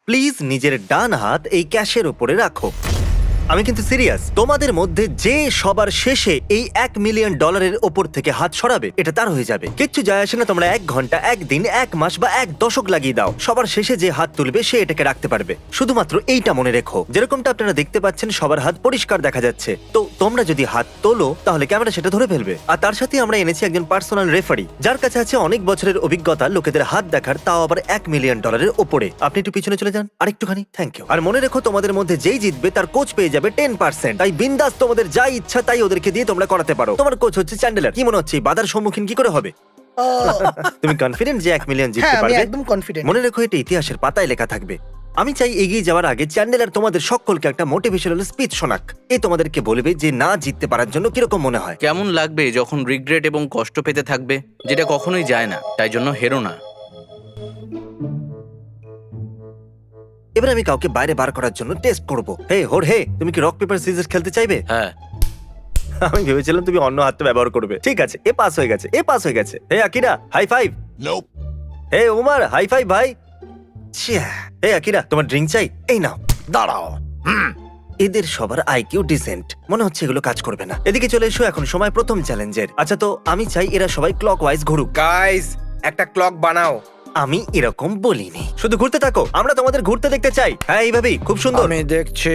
Please নিজের ডান হাত এই ক্যাশের উপরে রাখো। আমি কিন্তু সিরিয়াস, তোমাদের মধ্যে যে সবার শেষে এই $1 মিলিয়ন ওপর থেকে হাত সরাবে এটা তার হয়ে যাবে। কিচ্ছু যায় আসে না তোমরা 1 ঘন্টা, 1 দিন, 1 মাস বা 1 দশক লাগিয়ে দাও, সবার শেষে যে হাত তুলবে সে এটাকে রাখতে পারবে। শুধুমাত্র এইটা মনে রেখো, যেরকমটা আপনারা দেখতে পাচ্ছেন সবার হাত পরিষ্কার দেখা যাচ্ছে। তো তোমরা যদি হাত তোলো তাহলে ক্যামেরা সেটা ধরে ফেলবে। আর তার সাথে আমরা এনেছি একজন পার্সোনাল রেফারি, যার কাছে আছে অনেক বছরের অভিজ্ঞতা লোকেদের হাত দেখার, তাও আবার $1 মিলিয়ন ওপরে। আপনি একটু পিছনে চলে যান আরেকটুখানি, থ্যাংক ইউ। আর মনে রেখো তোমাদের মধ্যে যেই জিতবে তার কোচ পেয়ে যাবে 10%। তাই বিন্দাস তোমাদের যা ইচ্ছা তাই ওদেরকে দিয়ে তোমরা করাতে পারো। তোমার কোচ হচ্ছে চ্যান্ডেলার। কি মনে হচ্ছে বাধার সম্মুখীন কি করে হবে? তুমি কনফিডেন্ট যে 1 মিলিয়ন জিততে হ্যাঁ, আমি পারবে? একদম কনফিডেন্ট। মনে রেখো এটা ইতিহাসের পাতায় লেখা থাকবে। আমি চাই এগিয়ে যাওয়ার আগে চ্যান্ডেলার তোমাদের সকলকে একটা মোটিভেশনাল স্পিচ শোনাক। এই তোমাদেরকে বলবে যে না জিততে পারার জন্য কিরকম মনে হয়। কেমন লাগবে যখন রিগ্রেট এবং কষ্ট পেতে থাকবে, যেটা কখনোই যায় না, তাই জন্য হেরো না। এবার আমি কাউকে বাইরে বার করার জন্য টেস্ট করব। হে হোরহে, তুমি কি রক পেপার সিজার খেলতে চাইবে? হ্যাঁ, আমি ভেবেছিলাম তুমি অন্য হাতটা ব্যবহার করবে। ঠিক আছে, এ পাস হয়ে গেছে, এ পাস হয়ে গেছে। হে আকিরা, হাই ফাইভ। হে উমার, হাই ফাইভ ভাই। ছিয়া। হে আকিরা, তোমার ড্রিঙ্ক চাই? এই নাও। দাঁড়াও। এদের সবার আইকিউ ডিসেন্ট, মনে হচ্ছে এগুলো কাজ করবে না। এদিকে চলে এসো, এখন সময় প্রথম চ্যালেঞ্জের। আচ্ছা, তো আমি চাই এরা সবাই ক্লকওয়াইজ ঘুরুক। গাইস, একটা ক্লক বানাও। আমি এরকম বলিনি, শুধু ঘুরতে থাকো, আমরা তোমাদের ঘুরতে দেখতে চাই। হ্যাঁ, এইভাবেই, খুব সুন্দর। আমি দেখছি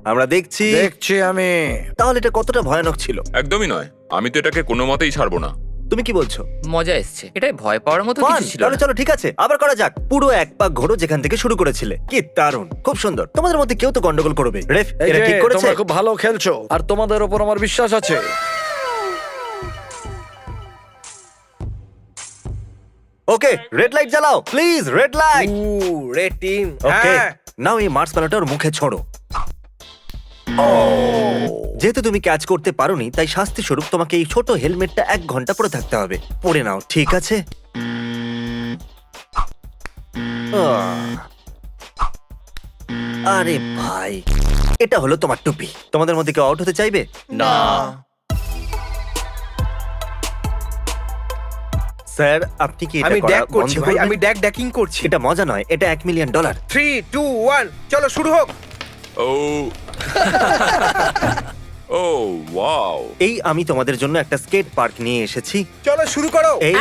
আমরা দেখছি। আমি। তাহলে এটা কতটা ভয়ানক ছিল? একদমই নয়, আমি তো এটাকে কোনো মতেই ছাড়বো না। তুমি কি বলছো? মজা এসছে, এটাই ভয় পাওয়ার মতো Fun! কিছু ছিল তাহলে না। চলো, ঠিক আছে, আবার করা যাক। পুরো এক পাক ঘোরো যেখান থেকে শুরু করেছিলে। কি দারুণ, খুব সুন্দর। তোমাদের মধ্যে কেউ তো গন্ডগোল করবে। রেফ, এরা ঠিক করেছে। তোমরা খুব ভালো খেলছো আর তোমাদের উপর আমার বিশ্বাস আছে। ওকে, রেড লাইট জ্বালাও please, red light. Red team. Okay, হ্যাঁ। নাও এই মার্সম্যালোটা ওর মুখে ছোড়ো। যেহেতু তুমি ক্যাচ করতে পারোনি, তাই শাস্তি স্বরূপ তোমাকে এই ছোট হেলমেটটা 1 ঘন্টা পরে থাকতে হবে। পরে নাও, ঠিক আছে? আরে ভাই, এটা হলো তোমার টুপি। তোমাদের মধ্যে কেউ আউট হতে চাইবে? না। স্যার, আপনি কি এটা আমি করা ড্যাক করছি বন্ধ ভাই, করবেন? আমি ড্যাকিং করছি। এটা মজা নয়, এটা $1 মিলিয়ন। 3 2 1 চলো শুরু হোক। ও ও ওয়াও, এই আমি তোমাদের জন্য একটা স্কেট পার্ক নিয়ে এসেছি। চলো শুরু করো। এই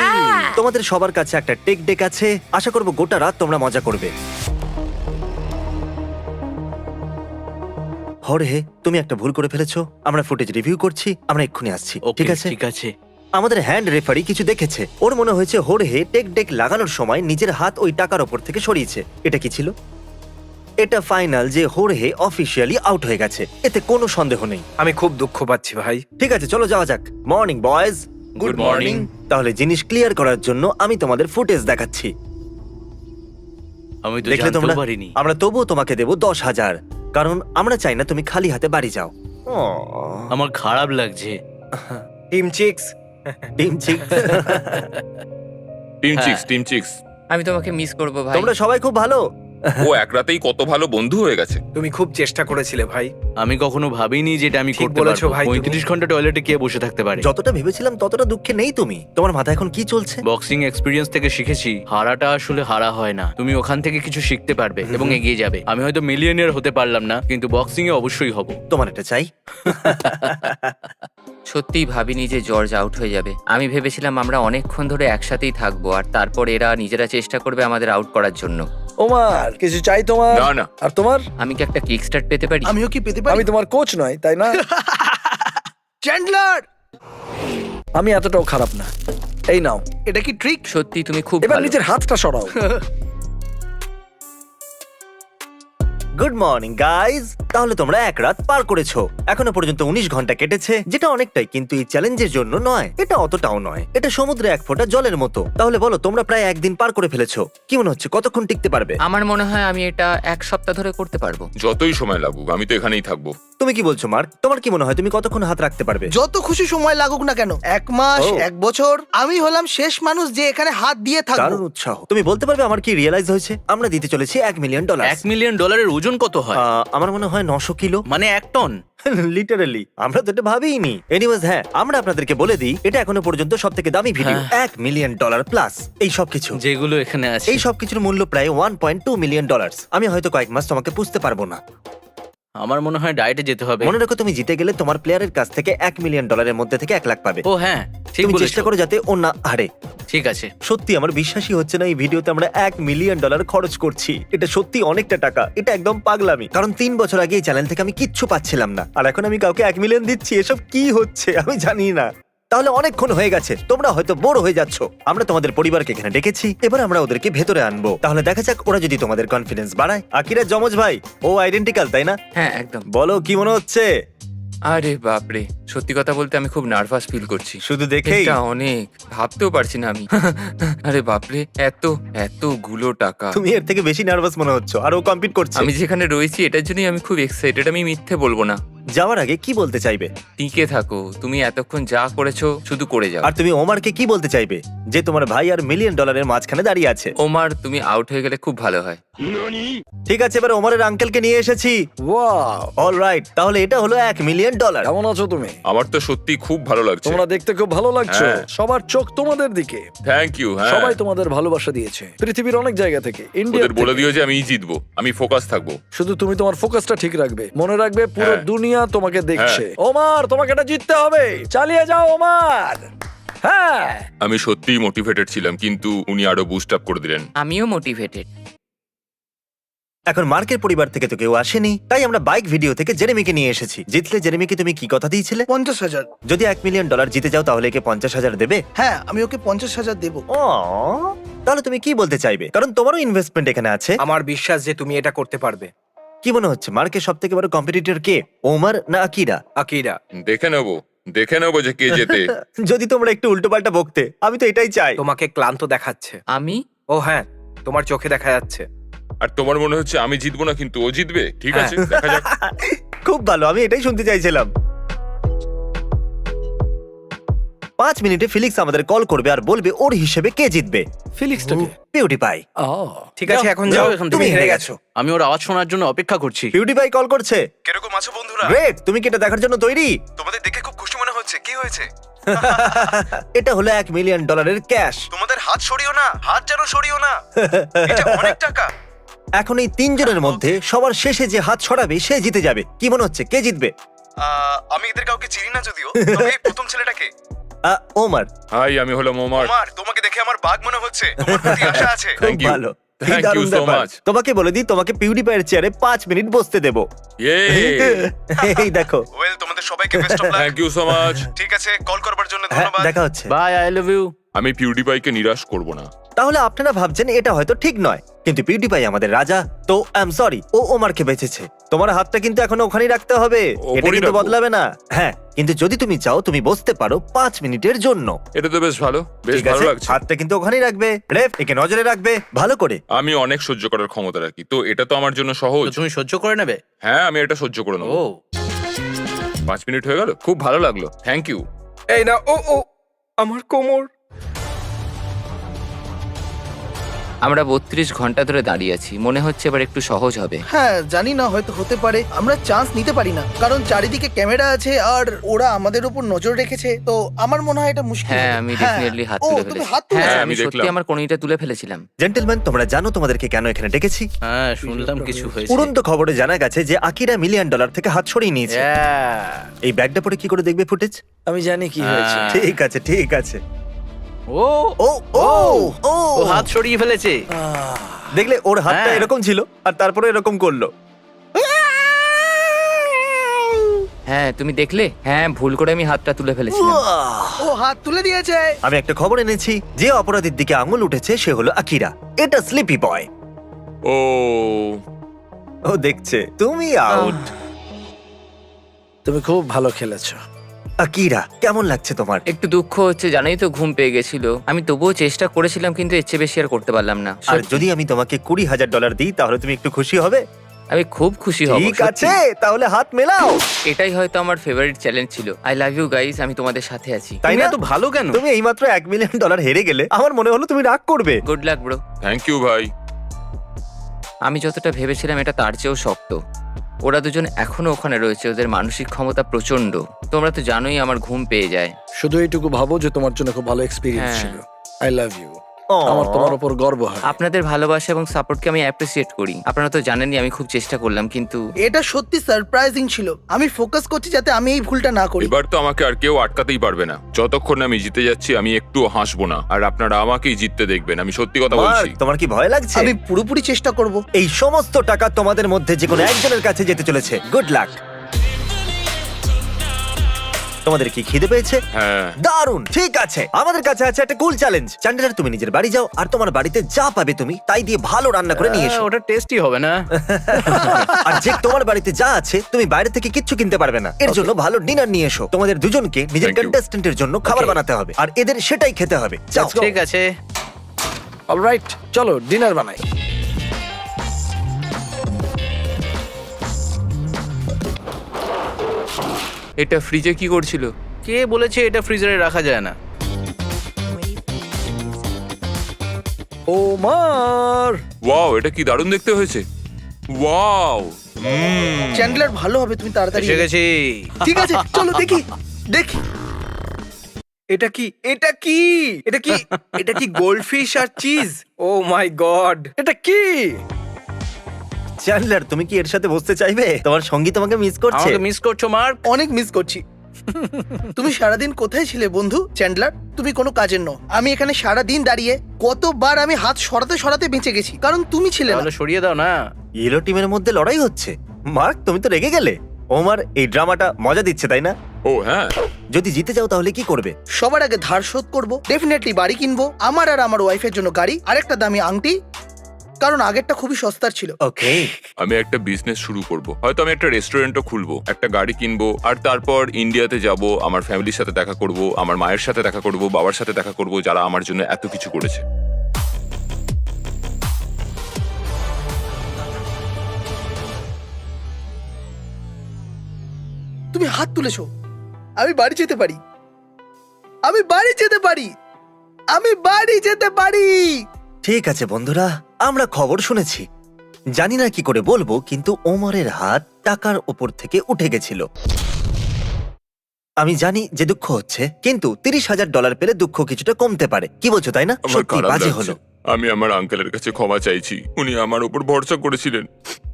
তোমাদের সবার কাছে একটা টেক ডেক আছে। আশা করব গোটা রাত তোমরা মজা করবে। হরে, তুমি একটা ভুল করে ফেলেছো। আমরা ফুটেজ রিভিউ করছি, আমরা এক্ষুনি আসছি। ওকে, ঠিক আছে? ঠিক আছে। আমাদের হ্যান্ড রেফারি কিছু দেখেছে। ওর মনে হয়েছে হোরহে টেক ডেক লাগানোর সময় নিজের হাত ওই টাকার ওপর থেকে সরিয়েছে। এটা কি ছিল? এটা ফাইনাল যে হোরহে অফিসিয়ালি আউট হয়ে গেছে, এতে কোনো সন্দেহ নেই। আমি খুব দুঃখ পাচ্ছি ভাই। ঠিক আছে, চলো যাওয়া যাক। Morning boys. Good morning. তাহলে জিনিস ক্লিয়ার করার জন্য আমি তোমাদের ফুটেজ দেখাচ্ছি। আমি তো দেখলে তোমরা, জানতেও পারিনি। আমরা তবুও তোমাকে দেবো 10,000, কারণ আমরা চাই না তুমি খালি হাতে বাড়ি যাও। আমার খারাপ লাগছে। Team chicks. টিম চিক। টিম হ্যাঁ। Chicks, team chicks. আমি তোমাকে মিস করবো ভাই। তোমরা সবাই খুব ভালো। ও এক রাতেই কত ভালো বন্ধু হয়ে গেছে। তুমি খুব চেষ্টা করেছিলে ভাই। আমি কখনো ভাবিনি যে এটা আমি ঠিক করতে বলেছো পারবো। ভাই, তুমি। 35 ঘন্টা টয়লেটে কে বসে থাকতে পারে? যতটা ভেবেছিলাম ততটা দুঃখে নেই তুমি। তোমার মাথায় এখন কি চলছে? বক্সিং এক্সপেরিয়েন্স থেকে শিখেছি হারাটা আসলে হারা হয় না। তুমি ওখান থেকে কিছু শিখতে পারবে এবং এগিয়ে যাবে। আমি হয়তো মিলিয়নিয়ার হতে পারলাম না, কিন্তু বক্সিং এ অবশ্যই হব। তোমার এটা চাই? সত্যিই ভাবিনি যে জর্জ আউট হয়ে যাবে। আমি ভেবেছিলাম আমরা অনেকক্ষণ ধরে একসাথেই থাকবো, আর তারপর এরা নিজেরা চেষ্টা করবে আমাদের আউট করার জন্য। ওমার, কিছু চাই তোমার? না না, আর তোমার? আমি কি একটা কিক স্টার্ট পেতে পারি? আমিও কি পেতে পারি? আমি তোমার কোচ নয়, তাই না? চ্যান্ডলার, আমি এতটাও খারাপ না। এই নাও, এটা কি ট্রিক? সত্যি তুমি খুব এবার ভালো। নিজের হাতটা সরাও। Good morning guys. তাহলে তোমরা এক রাত পার করেছো। এখনো পর্যন্ত 19 ঘন্টা কেটেছে, যেটা অনেকটাই, কিন্তু এই চ্যালেঞ্জের জন্য নয়। এটা অতটাও নয়, এটা সমুদ্রে 1 ফোঁটা জলের মতো। তাহলে বলো, তোমরা প্রায় একদিন পার করে ফেলেছো। কি মনে হচ্ছে কতক্ষণ টিকতে পারবে? আমার মনে হয় আমি এটা 1 সপ্তাহ ধরে করতে পারবো। যতই সময় লাগুক আমি তো এখানেই থাকবো। তুমি কি বলছো মার্ক? তোমার কি মনে হয় তুমি কতক্ষণ হাত রাখতে পারবে? যত খুশি সময় লাগুক না কেন, 1 মাস, ও। 1 বছর, আমি হলাম শেষ মানুষ যে এখানে হাত দিয়ে থাকবো। দারুণ উৎসাহ। তুমি বলতে পারবে আমার কি রিয়েলাইজ হয়েছে? আমরা দিতে চলেছি $1 মিলিয়ন। $1 মিলিয়ন ওজন কত হয়? আমার মনে হয় হয় 900 কিলো। মানে 1 টন। লিটারালি আমরা তো এটা ভাবিনি। এনিওয়েজ হ্যাঁ, আমরা আপনাদেরকে বলে দিই এটা এখনো পর্যন্ত সবথেকে দামি ভিডিও। $1 মিলিয়ন প্লাস এই সব কিছু। যেগুলো এখানে আছে। এই সব কিছুর মূল্য প্রায় $1.2 মিলিয়ন। আমি হয়তো কয়েক মাস তোমাকে পুষতে পারবো না। আমার মনে হয় ডায়েটে যেতে হবে। মনে রাখো, তুমি জিতে গেলে তোমার প্লেয়ারের কাছ থেকে $1 মিলিয়ন মধ্যে থেকে 1 লাখ পাবে। ও হ্যাঁ, ঠিক তুমি বলেছো। চেষ্টা করো যাতে ও না হারে। ঠিক আছে। সত্যি আমার বিশ্বাসই হচ্ছে না এই ভিডিওতে আমরা $1 মিলিয়ন খরচ করছি। এটা সত্যি অনেকটা টাকা। এটা একদম পাগলামি, কারণ 3 বছর আগে এই চ্যানেল থেকে আমি কিচ্ছু পাচ্ছিলাম না, আর এখন আমি কাউকে 1 মিলিয়ন দিচ্ছি। এসব কি হচ্ছে আমি জানি না। তাহলে অনেকক্ষণ হয়ে গেছে, তোমরা হয়তো বোর হয়ে যাচ্ছ। আমরা তোমাদের পরিবারকে এখানে ডেকেছি, এবার আমরা ওদেরকে ভেতরে আনবো। তাহলে দেখা যাক ওরা যদি তোমাদের কনফিডেন্স বাড়ায়। আকিরা যমজ ভাই, ও আইডেন্টিক্যাল তাই না? হ্যাঁ একদম। বলো কি মনে হচ্ছে? আরে বাপরে, সত্যি কথা বলতে আমি খুব নার্ভাস ফিল করছি। শুধু দেখেই এটা অনেক, ভাবতেও পারছি না আমি। আরে বাপরে, এতগুলো টাকা। তুমি এর থেকে বেশি নার্ভাস মনে হচ্ছে। আর ও কম্পিট করছে। আমি যেখানে রয়েছি এটার জন্যই আমি খুব এক্সাইটেড, আমি মিথ্যে বলবো না। যাওয়ার আগে কি বলতে চাইবে? টিকে থাকো, তুমি এতক্ষণ যা করেছো শুধু করে যাও। আর তুমি ওমারকে কি বলতে চাইবে, যে তোমার ভাই আর $1 মিলিয়ন মাঝখানে দাঁড়িয়ে আছে? ওমার, তুমি আউট হয়ে গেলে খুব ভালো হয়। ঠিক আছে, এবার ওমারের আঙ্কেলকে নিয়ে এসেছি। ওয়াও, অলরাইট, তাহলে এটা হলো $1 মিলিয়ন। কেমন আছো তুমি? আমার তো সত্যি খুব ভালো লাগছে। তোমরা দেখতে খুব ভালো লাগছো। হ্যাঁ। সবার চোখ তোমাদের দিকে। Thank you. হ্যাঁ, সবাই তোমাদের ভালোবাসা দিয়েছে পৃথিবীর অনেক জায়গা থেকে, ইন্ডিয়া ওদের বলে দিও যে আমি জিতবো, আমি ফোকাস থাকবো। শুধু তুমি তোমার ফোকাসটা ঠিক রাখবে, মনে রাখবে পুরো হ্যাঁ। দুনিয়া তোমাকে দেখছে। ওমার, তোমাকে এটা জিততে হবে, চালিয়ে যাও ওমার। হ্যাঁ, আমি সত্যিই মোটিভেটেড ছিলাম, কিন্তু উনি আরো বুস্ট আপ করে দিলেন। আমিও মোটিভেটেড। এখন মার্কের পরিবার থেকে তো কেউ আসেনি, তাই আমরা বাইক ভিডিও থেকে জেরেমিকে নিয়ে এসেছি। জিতলে জেরেমিকে তুমি কি কথা দিয়েছিলে? 50,000। যদি $1 মিলিয়ন জিতে যাও তাহলে একে 50,000 দেবে? হ্যাঁ, আমি ওকে 50,000 দেবো। তাহলে তুমি কি বলতে চাইবে, কারণ তোমারও ইনভেস্টমেন্ট এখানে আছে। আমার বিশ্বাস যে তুমি এটা করতে পারবে। কি মনে হচ্ছে মার্কের সব থেকে বড় কম্পিটিটর কে, ওমার না আকিরা? আকিরা। দেখে নেবো যে কে জেতে। যদি তোমরা একটু উল্টোপাল্টা বকতে, আমি তো এটাই চাই। তোমাকে ক্লান্ত দেখাচ্ছে। আমি ও হ্যাঁ, তোমার চোখে দেখা যাচ্ছে। আর তোমার মনে হচ্ছে আমি জিতবো না, কিন্তু ও জিতবে। ঠিক আছে, দেখা যাক। খুব ভালো, আমি এটাই শুনতে চাইছিলাম। 5 মিনিটে ফিলিক্স আমাদের কল করবে আর বলবে ওর হিসেবে কে জিতবে। ফিলিক্সটাকে পিউটিপাই। ঠিক আছে, এখন যাও, এখান থেকে তুমি হেরে হেরে গেছো। আমি ওর আওয়াজ শোনার জন্য অপেক্ষা করছি। পিউটিপাই কল করছে। কিরকম আছো বন্ধুরা? গ্রেট, তুমি কি এটা দেখার জন্য তৈরি? তোমাদের দেখে খুব খুশি মনে হচ্ছে। কি হয়েছে? এটা হলো $1 মিলিয়ন ক্যাশ। তোমাদের হাত সরিও না, হাত যেন সরিও না। এটা অনেক টাকা। এখন এই 3 জনের মধ্যে সবার শেষে যে হাত ছড়াবে সে জিতে যাবে। কি মনে হচ্ছে কে জিতবে? আমি এদের কাউকে চিনি না যদিও, তবে এই প্রথম ছেলেটাকে। ওমার। হাই, আমি হলাম ওমার। ওমার, তোমাকে দেখে আমার বাঘ মনে হচ্ছে। তোমার প্রতি আশা আছে। খুব Thank you. ভালো। কি Thank you দারুণ so ব্যাপার। much. তোমাকে বলে দিই, তোমাকে পিউটিপাইয়ের চেয়ারে 5 মিনিট বসতে দেবো। ইয়ে, এই দেখো। ওয়েল, তোমাদের সবাইকে best of luck. Thank you so much. ঠিক আছে, কল করবার জন্য হ্যাঁ, ধন্যবাদ। দেখা হচ্ছে। Bye, I love you. আমি পিউডিপাইকে নিরাশ করব না। তাহলে আপনারা ভাবছেন এটা হয়তো ঠিক নয়, কিন্তু পিউটিপাই আমাদের রাজা, তো আই এম সরি, ও ওমারকে বেঁচেছে। তোমার হাতটা কিন্তু এখন ওখানেই রাখতে হবে, এটা ওপরই কিন্তু রাখবো। বদলাবে না। হ্যাঁ, কিন্তু যদি তুমি চাও তুমি বসতে পারো 5 মিনিটের জন্য। এটা তো বেশ ভালো, বেশ ঠিক ভালো আছে, লাগছে। হাতটা কিন্তু ওখানেই রাখবে। রেফ, একে নজরে রাখবে ভালো করে। আমি অনেক সহ্য করার ক্ষমতা রাখি, তো এটা তো আমার জন্য তো সহজ। তুমি সহ্য করে নেবে? হ্যাঁ, আমি এটা সহ্য করে নেবো। ও 5 মিনিট হয়ে গেল, খুব ভালো লাগলো। Thank you. এই না, ও ও আমার কোমর। আমরা 32 ঘন্টা ধরে দাঁড়িয়ে আছি, মনে হচ্ছে এবার একটু সহজ হবে। হ্যাঁ, জানি না, হয়তো হতে পারে। আমরা চান্স নিতে পারি না, কারণ চারিদিকে ক্যামেরা আছে আর ওরা আমাদের উপর নজর রেখেছে। তো আমার মনে হয় এটা মুশকিল হ্যাঁ, হবে। আমি হ্যাঁ। ডেফিনেটলি হাত ও, তুলে তুমি ফেলেছি। হাত তুলেছো? হ্যাঁ, আমি আমি সত্যি দেখলাম। আমার কোণিটা তুলে ফেলেছিলাম। জেন্টলম্যান, তোমরা জানো তোমাদেরকে কেন এখানে ডেকেছি? হ্যাঁ, শুনলাম কিছু হয়েছে। উড়ন্ত খবরে জানা গেছে যে আকিরা $1 মিলিয়ন থেকে হাত ছড়িয়ে নিয়েছে। Yeah. এই ব্যাগটা পরে কি করে দেখবে ফুটেজ? আমি জানি কি হয়েছে। হ্যাঁ। ঠিক আছে, ঠিক আছে। ও ও ও ও ও হাত সরিয়ে ফেলেছে। দেখলে ওর হাতটা হ্যাঁ। এরকম ছিল আর তারপরে এরকম করলো। হ্যাঁ, তুমি দেখলে? হ্যাঁ, ভুল করে আমি হাতটা তুলে ফেলেছিলাম। ও হাত তুলে দিয়েছে। আমি একটা খবর এনেছি, যে অপরাধীর দিকে আঙুল উঠেছে সে হলো আকিরা। এটা স্লিপি বয়। ও ও দেখছে তুমি আউট। তুমি খুব ভালো খেলেছো। আকিরা, কেমন লাগছে তোমার? একটু দুঃখ হচ্ছে, জানোই তো ঘুম পেয়ে গেছিল। আমি তবুও চেষ্টা করেছিলাম, কিন্তু এর চেয়ে বেশি আর করতে পারলাম না। আর সত্যি, যদি আমি তোমাকে $20,000 দিই তাহলে তুমি একটু খুশি হবে? আমি খুব খুশি হব। ঠিক সত্যি। আছে, তাহলে হাত মেলাও। এটাই হয়তো আমার ফেভারিট চ্যালেঞ্জ ছিল। আই লাভ ইউ গাইস, আমি তোমাদের সাথে আছি। তাই তুমি না? এত ভালো কেন? তুমি এইমাত্র $1 মিলিয়ন হেরে গেলে, আমার মনে হলো তুমি রাগ করবে। Good luck bro. Thank you ভাই। আমি যতটা ভেবেছিলাম এটা তার চেয়েও শক্ত। ওরা দুজন এখনো ওখানে রয়েছে, ওদের মানসিক ক্ষমতা প্রচন্ড। তোমরা তো জানোই আমার ঘুম পেয়ে যায়। শুধু এইটুকু ভাবো যে তোমার জন্য খুব ভালো এক্সপিরিয়েন্স হ্যাঁ। ছিল। I love you. Aw. আমার তোমার উপর গর্ব হয়। আপনাদের ভালোবাসা এবং সাপোর্টকে আমি অ্যাপ্রিসিয়েট করি। আপনারা তো জানেনই আমি খুব চেষ্টা করলাম, কিন্তু এটা সত্যি সারপ্রাইজিং ছিল। আমি ফোকাস করছি যাতে আমি এই ভুলটা না করি। এবার তো আমাকে আর কেউ আটকাতেই পারবে না। যতক্ষণ না আমি জিতে যাচ্ছি আমি একটুও হাসবো না, আর আপনারা আমাকেই জিততে দেখবেন। আমি সত্যি কথা মার্ক, বলছি। তোমার কি ভয় লাগছে? আমি পুরোপুরি চেষ্টা করব। এই সমস্ত টাকা তোমাদের মধ্যে যে কোনো একজনের কাছে যেতে চলেছে। Good luck. তোমাদের কি খিদে পেয়েছে? হ্যাঁ, দারুণ, ঠিক আছে। আমাদের কাছে আছে একটা কুল চ্যালেঞ্জ। চ্যান্ডেলার, তুমি নিজের বাড়ি যাও আর তোমার বাড়িতে যা পাবে তুমি তাই দিয়ে ভালো রান্না করে নিয়ে এসো। ওটা টেস্টি হবে না? আর যে তোমার বাড়িতে যা আছে তুমি বাইরে থেকে কিচ্ছু কিনতে পারবে না। এর জন্য ভালো ডিনার নিয়ে এসো। তোমাদের দুজনকে নিজের Thank you. কন্টেস্টেন্টের জন্য খাবার বানাতে হবে আর এদের সেটাই খেতে হবে। যাও। Let's go. ঠিক আছে। অলরাইট, চলো ডিনার বানাই। এটা ফ্রিজে কি করছিল? কে বলেছে এটা ফ্রিজারে রাখা যায় না? ওমার, ওয়াও, এটা কি দারুণ দেখতে হয়েছে। ওয়াও, চ্যান্ডলার ভালো হবে তুমি তাড়াতাড়ি। এসে গেছি। ঠিক আছে, চলো দেখি দেখি। এটা কি এটা কি এটা কি এটা কি গোল্ডফিশ আর চিজ? ও মাই গড! এটা কি? চ্যান্ডলার, তুমি কি এর সাথে বসতে চাইবে? তোমার সঙ্গী তোমাকে মিস করছে। আমাকে মিস করছো মার্ক? অনেক মিস করছি। তুমি সারাদিন কোথায় ছিলে বন্ধু? চ্যান্ডলার, তুমি কোনো কাজের নও। আমি এখানে সারাদিন দাঁড়িয়ে কতবার আমি হাত সরাতে সরাতে বেঁচে গেছি, কারণ তুমি ছিলে না। তাহলে সরিয়ে দাও না। ইয়েলো টিমের মধ্যে লড়াই হচ্ছে। মার্ক, তুমি তো রেগে গেলে। ওমার এই ড্রামাটা মজা দিচ্ছে, তাই না? ও হ্যাঁ, যদি জিতে যাও তাহলে কি করবে? সবার আগে ধার শোধ করবো, ডেফিনেটলি বাড়ি কিনবো, আমার আর আমার ওয়াইফের জন্য গাড়ি, আরেকটা দামি আংটি, কারণ আগেরটা খুবই সস্তার ছিল। ওকে। আমি একটা বিজনেস শুরু করব। হয়তো আমি একটা রেস্টুরেন্টও খুলবো, একটা গাড়ি কিনবো, আর তারপর ইন্ডিয়াতে যাব, আমার ফ্যামিলির সাথে দেখা করব, আমার মায়ের সাথে দেখা করব, বাবার সাথে দেখা করব, যারা আমার জন্য এত কিছু করেছে। তুমি হাত তুলেছো। আমি বাড়ি যেতে পারি, আমি বাড়ি যেতে পারি, আমি বাড়ি যেতে পারি। ঠিক আছে বন্ধুরা, আমরা খবর শুনেছি। জানি না কি করে বলবো, কিন্তু ওমরের হাত টাকার উপর থেকে উঠে গেছিল। আমি জানি যে দুঃখ হচ্ছে, কিন্তু $30,000 পেলে দুঃখ কিছুটা কমতে পারে। কি বলছো, তাই না? আমার সত্যি খারাপ বাজে লাগছে। হলো। আমি আমার আঙ্কেলের কাছে ক্ষমা চাইছি। উনি আমার উপর ভরসা করেছিলেন।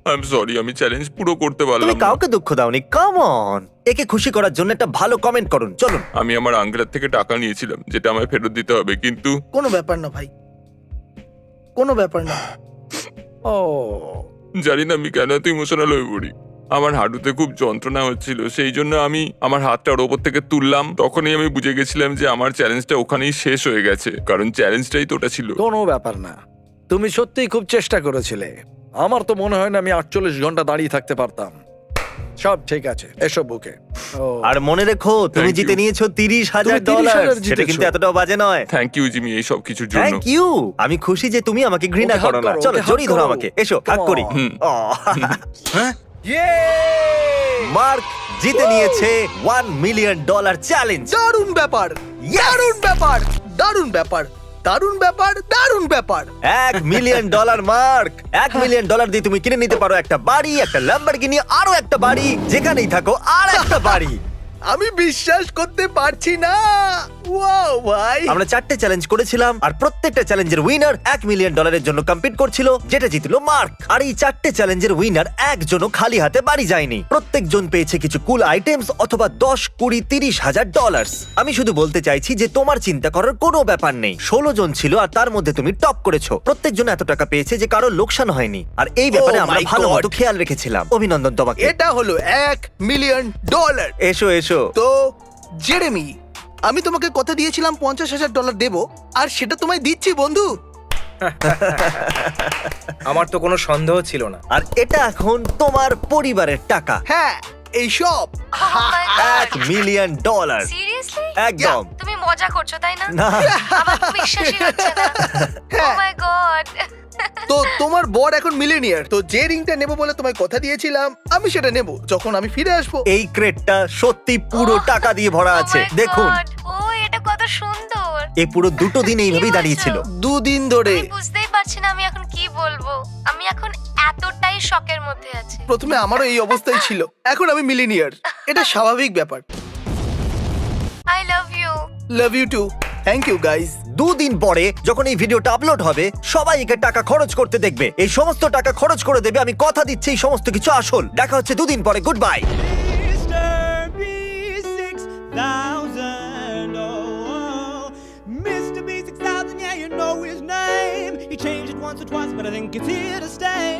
আই এম সরি, আমি চ্যালেঞ্জ পুরো করতে তুমি পারলাম না। কাউকে দুঃখ দাওনি। কাম অন, একে খুশি করার জন্য একটা ভালো কমেন্ট করুন। চলুন। আমি আমার আঙ্কেলের থেকে টাকা নিয়েছিলাম, যেটা আমায় ফেরত দিতে হবে, কিন্তু কোনো ব্যাপার না ভাই, কোনো ব্যাপার না। ও, জানি না আমি কেন এত ইমোশনাল হয়ে পড়ি। আমার হাঁটুতে খুব যন্ত্রণা হচ্ছিল, সেই জন্য আমি আমার হাতটা ওর ওপর থেকে তুললাম। তখনই আমি বুঝে গেছিলাম যে আমার চ্যালেঞ্জটা ওখানেই শেষ হয়ে গেছে, কারণ চ্যালেঞ্জটাই তো ওটা ছিল। কোনো ব্যাপার না। তুমি সত্যিই খুব চেষ্টা করেছিলে। আমার তো মনে হয় না আমি 48 ঘন্টা দাঁড়িয়ে থাকতে পারতাম। সব ঠিক আছে, এসব বুকে। ও, আর মনে রেখো, তুমি Thank জিতে you. নিয়েছো $30,000। তুমি $30,000 সেটা কিন্তু জিতেছো। এতটাও বাজে নয়। থ্যাংক ইউ জিমি, এই সব কিছুর জন্য। Thank you. আমি খুশি যে তুমি আমাকে ঘৃণা ওকে হাত করো না। করো, চলো ওকে হাত জড়িয়ে ধরো করো। আমাকে। এসো Come হাত করি। on. হুম। মার্ক জিতে নিয়েছে $1 মিলিয়ন চ্যালেঞ্জ। দারুণ ব্যাপার, দারুণ ব্যাপার, দারুণ ব্যাপার, দারুণ ব্যাপার, দারুণ ব্যাপার। $1 মিলিয়ন মার্ক। $1 মিলিয়ন দিয়ে তুমি কিনে নিতে পারো একটা বাড়ি, একটা ল্যাম্বরগিনি, আরো একটা বাড়ি, যেখানেই থাকো আর একটা বাড়ি। আমি বিশ্বাস করতে পারছি না। ওয়াও ভাই, আমরা 4টে চ্যালেঞ্জ করেছিলাম আর প্রত্যেকটা চ্যালেঞ্জের উইনার $1 মিলিয়ন জন্য কম্পিট করছিল, যেটা জিতলো মার্ক। আর এই 4টে চ্যালেঞ্জের উইনার একজনও খালি হাতে বাড়ি যায়নি। প্রত্যেকজন পেয়েছে কিছু কুল আইটেমস, অথবা 10, 20, $30,000। আমি শুধু বলতে চাইছি যে তোমার চিন্তা করার কোনো ব্যাপার নেই। 16 জন ছিল আর তার মধ্যে তুমি টপ করেছো। প্রত্যেকজন এত টাকা পেয়েছে যে কারোর লোকসান হয়নি। আর এই ব্যাপারে Oh আমরা my ভালো God. মতো খেয়াল রেখেছিলাম। অভিনন্দন তোমাকে। এটা হলো $1 মিলিয়ন। এসো এসো। তো জেরেমি, আমি তোমাকে কথা দিয়েছিলাম $50,000 দেবো, আর সেটা তোমায় দিচ্ছি বন্ধু। আমার তো কোনো সন্দেহ ছিল না। আর এটা এখন তোমার পরিবারের টাকা। হ্যাঁ, এই সব $1 মিলিয়ন। সিরিয়াসলি? একদম। তুমি মজা করছো তাই না? না, আমার তো বিশ্বাসই হচ্ছে না। ও মাই গড। তো তোমার বর এখন মিলিয়নিয়ার। তো যে রিংটা নেবো বলে তোমায় কথা দিয়েছিলাম, আমি সেটা নেব যখন আমি ফিরে আসবো। এই ক্রেটটা সত্যি পুরো টাকা দিয়ে ভরা আছে। দেখুন, ও এটা কত সুন্দর। এই পুরো 2 দিন এইভাবেই দাঁড়িয়েছিল। 2 দিন ধরে। আমি বুঝতেই পারছি না আমি এখন কি বলবো। আমি এখন এতটাই শকের মধ্যে আছি। প্রথমে আমারও এই অবস্থাই ছিল, এখন আমি মিলিনিয়ার। এটা স্বাভাবিক ব্যাপার। I love you. Love you too. Thank you guys. 2 দিন পরে যখন এই ভিডিওটা আপলোড হবে সবাই একে টাকা খরচ করতে দেখবে, এই সমস্ত টাকা খরচ করে দেবে, আমি কথা দিচ্ছি এই সমস্ত কিছু আসল। দেখা হচ্ছে 2 দিন পরে, good bye. Mr. B6000, yeah, you know his name. He changed it once or twice, but I think it's here to stay.